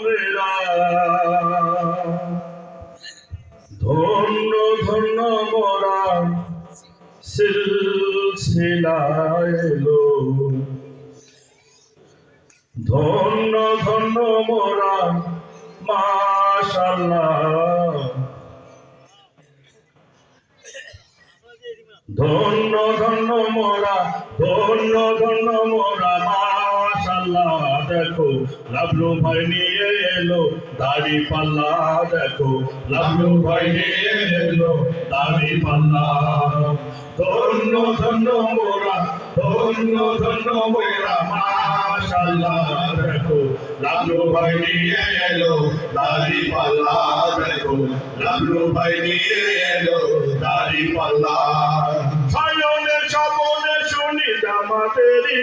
মেরা ধন্য ধন্য মোরা সিলসিলা এলো ধন্য ধন্য মোরা মাশাআল্লাহ ধন্য ধন্য মোরা মাশাআল্লাহ দেখো লাভলু ভাই নিয়ে এলো দাড়ি পাল্লা দেখো লাভলু ভাই নিয়ে এলো দাড়ি পাল্লা ধন্য ধন্য মোরা মাশাআল্লাহ দেখো লাভলু ভাই নিয়ে এলো দাড়ি পাল্লা দেখো লাভলু ভাই নিয়ে এলো দাড়ি পাল্লা সায়নে সাবনে শুনি জামাতেরি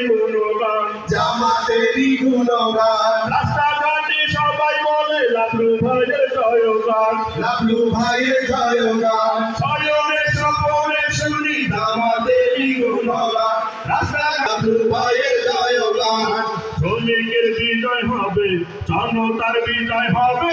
গুণগান রাস্তাঘাটে সবাই বলে লাভলু ভাইয়ের জয়গান সায়নে সাবনে শুনি জামাতেরি গুণগান রাস্তাঘাটে ভাইয়ের জয়গান শ্রমিকের বিজয় হবে জনতার বিজয় হবে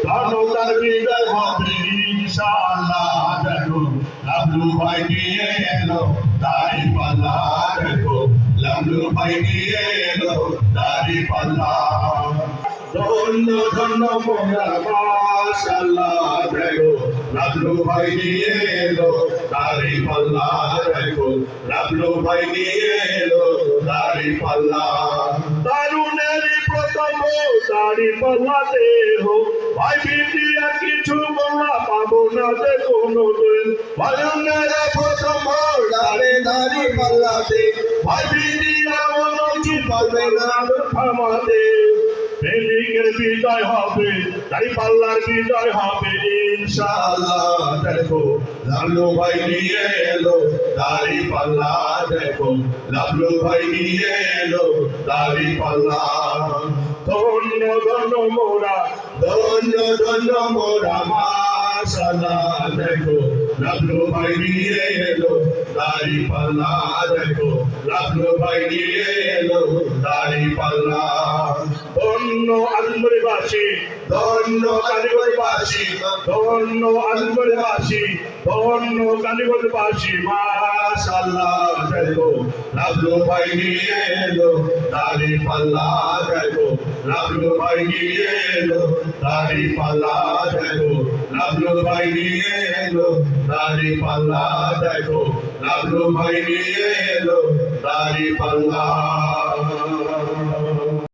জনতার বিজয় হবে ইনশাআল্লাহ দেখো লাভলু ভাই নিয়ে এলো দাড়ি পাল্লা দেখো লাভলু ভাই নিয়ে এলো দাড়ি পাল্লা ধন্য ধন্য মোরা মাশাআল্লাহ দেখো লাভলু ভাই নিয়ে এলো দাড়ি পাল্লা দেখো লাভলু ভাই নিয়ে এলো দাড়ি পাল্লা তরুণের প্রথম দাড়ি পাল্লাতে হো ভাই বিটিয়া কিছু বলা পাবো না যে কোনো দিন তরুণের প্রথম দাড়ি পাল্লাতে ভাই বিটিয়া কিছু পাবে না থামাতে প্রেমিকের বিজয় হবে দাড়ি পাল্লার বিজয় হবে ইনশাআল্লাহ দেখো লাভলু ভাই নিয়ে এলো দাড়ি পাল্লা দেখো লাভলু ভাই নিয়ে এলো দাড়ি পাল্লা ধন্য ধন্য মোরা মাশাআল্লাহ দেখো লাভলু ভাই নিয়ে এলো দাড়ি পাল্লা দেখো লাভলু ভাই নিয়ে এলো দাড়ি পাল্লা ধন্য আজমরিবাসী ধন্য কালীগঞ্জবাসী ধন্য আজমরিবাসী ধন্য কালীগঞ্জবাসী মাশাআল্লাহ দেখো লাভলু ভাই নিয়ে এলো দাড়ি পাল্লা দেখো লাভলু ভাই নিয়ে এলো দাড়ি পাল্লা দেখো লাভলু ভাই নিয়ে এলো দাড়ি পাল্লা দেখো লাভলু ভাই নিয়ে এলো দাড়ি পাল্লা